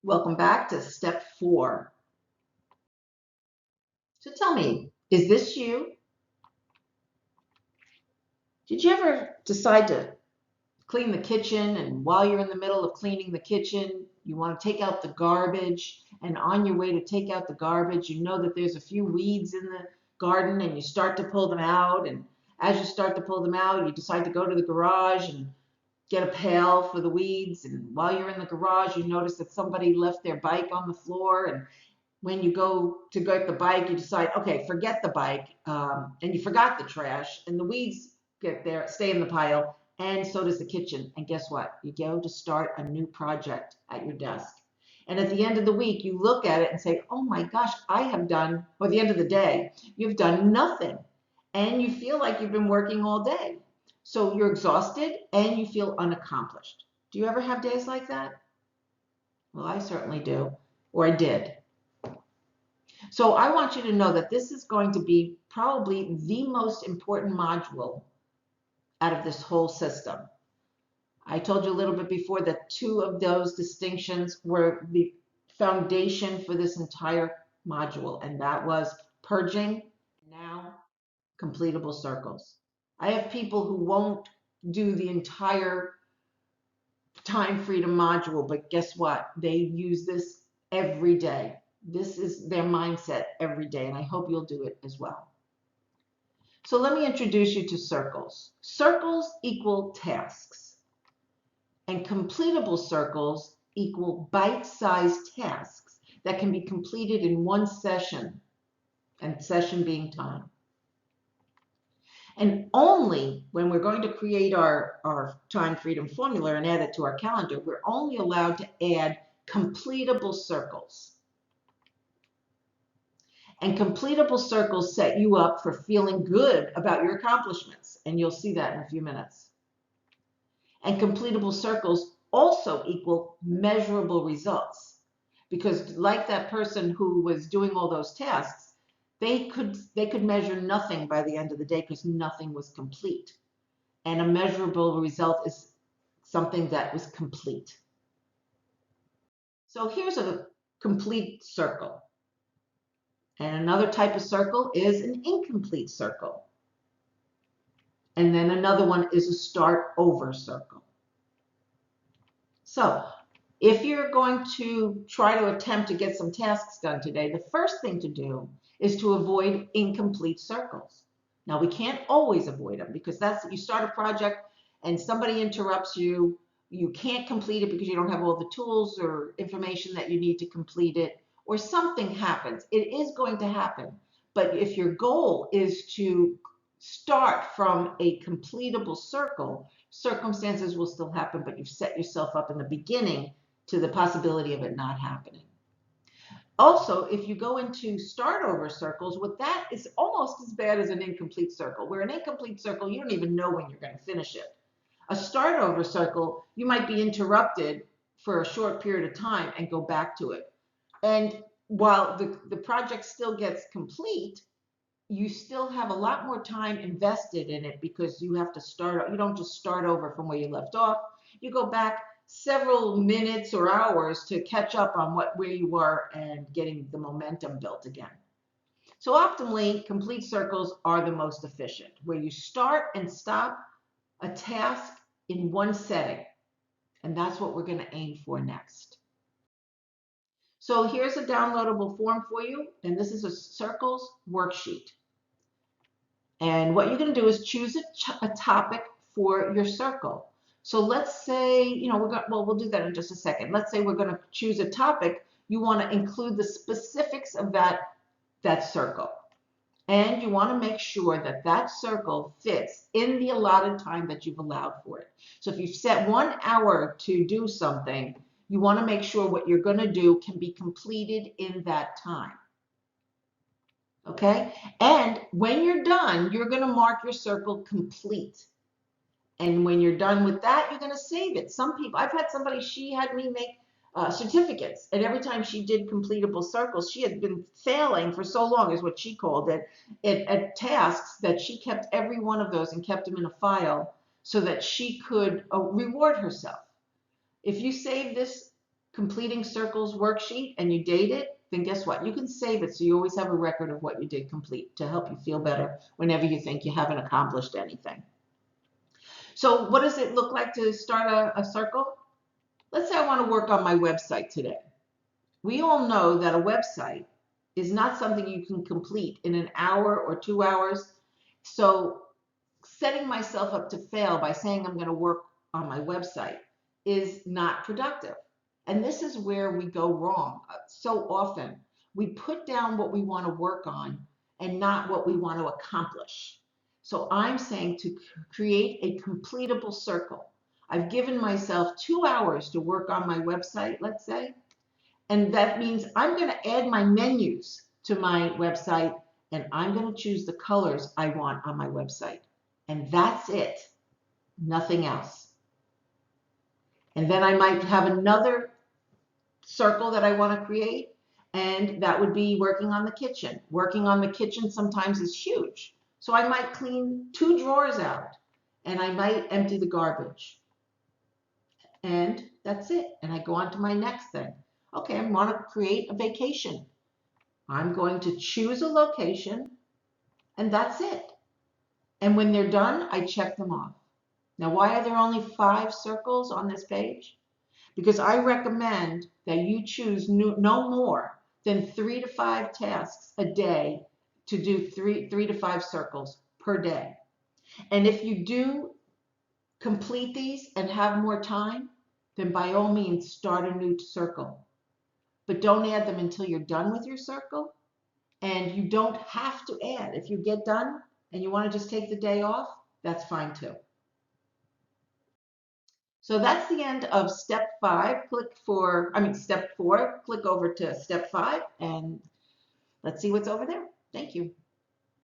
Welcome back to step 4. So tell me, is this you? Did you ever decide to clean the kitchen, and while you're in the middle of cleaning the kitchen, you want to take out the garbage, and on your way to take out the garbage, you know that there's a few weeds in the garden and you start to pull them out, and as you start to pull them out, you decide to go to the garage and get a pail for the weeds, and while you're in the garage, you notice that somebody left their bike on the floor, and when you go to get the bike, you decide, okay, forget the bike, and you forgot the trash, and the weeds get there, stay in the pile, and so does the kitchen. And guess what? You go to start a new project at your desk. And at the end of the week, you look at it and say, oh my gosh, I have done, or at the end of the day, you've done nothing. And you feel like you've been working all day. So you're exhausted and you feel unaccomplished. Do you ever have days like that? Well, I certainly do, or I did. So I want you to know that this is going to be probably the most important module out of this whole system. I told you a little bit before that 2 of those distinctions were the foundation for this entire module, and that was purging, now completable circles. I have people who won't do the entire time freedom module, but guess what? They use this every day. This is their mindset every day, and I hope you'll do it as well. So let me introduce you to circles. Circles equal tasks, and completable circles equal bite-sized tasks that can be completed in one session, and session being time. And only when we're going to create our time freedom formula and add it to our calendar, we're only allowed to add completable circles. And completable circles set you up for feeling good about your accomplishments, and you'll see that in a few minutes. And completable circles also equal measurable results, because like that person who was doing all those tasks, they could measure nothing by the end of the day because nothing was complete. And a measurable result is something that was complete. So here's a complete circle. And another type of circle is an incomplete circle. And then another one is a start over circle. So if you're going to try to attempt to get some tasks done today, the first thing to do is to avoid incomplete circles. Now, we can't always avoid them, because that's, you start a project and somebody interrupts you, you can't complete it because you don't have all the tools or information that you need to complete it, or something happens. It is going to happen. But if your goal is to start from a completable circle, circumstances will still happen, but you've set yourself up in the beginning to the possibility of it not happening. Also, if you go into start over circles, what that is almost as bad as an incomplete circle. Where an incomplete circle, you don't even know when you're going to finish it. A start over circle, you might be interrupted for a short period of time and go back to it. And while the project still gets complete, you still have a lot more time invested in it, because you have to start, you don't just start over from where you left off. You go back several minutes or hours to catch up on where you were and getting the momentum built again. So optimally, complete circles are the most efficient, where you start and stop a task in one setting. And that's what we're going to aim for next. So here's a downloadable form for you, and this is a circles worksheet. And what you're going to do is choose a topic for your circle. So let's say, we'll do that in just a second. Let's say we're going to choose a topic. You want to include the specifics of that circle. And you want to make sure that that circle fits in the allotted time that you've allowed for it. So if you've set 1 hour to do something, you want to make sure what you're going to do can be completed in that time. Okay? And when you're done, you're going to mark your circle complete. And when you're done with that, you're going to save it. Some people, I've had somebody, she had me make certificates, and every time she did completable circles, she had been failing for so long, is what she called it, at tasks, that she kept every one of those and kept them in a file so that she could reward herself. If you save this completing circles worksheet and you date it, then guess what? You can save it so you always have a record of what you did complete to help you feel better whenever you think you haven't accomplished anything. So what does it look like to start a circle? Let's say I want to work on my website today. We all know that a website is not something you can complete in an hour or 2 hours. So setting myself up to fail by saying I'm going to work on my website is not productive. And this is where we go wrong so often. We put down what we want to work on and not what we want to accomplish. So I'm saying to create a completable circle. I've given myself 2 hours to work on my website, let's say, and that means I'm going to add my menus to my website and I'm going to choose the colors I want on my website. And that's it, nothing else. And then I might have another circle that I want to create, and that would be working on the kitchen. Working on the kitchen sometimes is huge. So I might clean 2 drawers out and I might empty the garbage. And that's it. And I go on to my next thing. Okay, I want to create a vacation. I'm going to choose a location and that's it. And when they're done, I check them off. Now, why are there only 5 circles on this page? Because I recommend that you choose no more than 3 to 5 tasks a day to do 3 to 5 circles per day. And if you do complete these and have more time, then by all means start a new circle. But don't add them until you're done with your circle. And you don't have to add. If you get done and you want to just take the day off, that's fine too. So that's the end of step 5. Step 4, click over to step 5 and let's see what's over there. Thank you.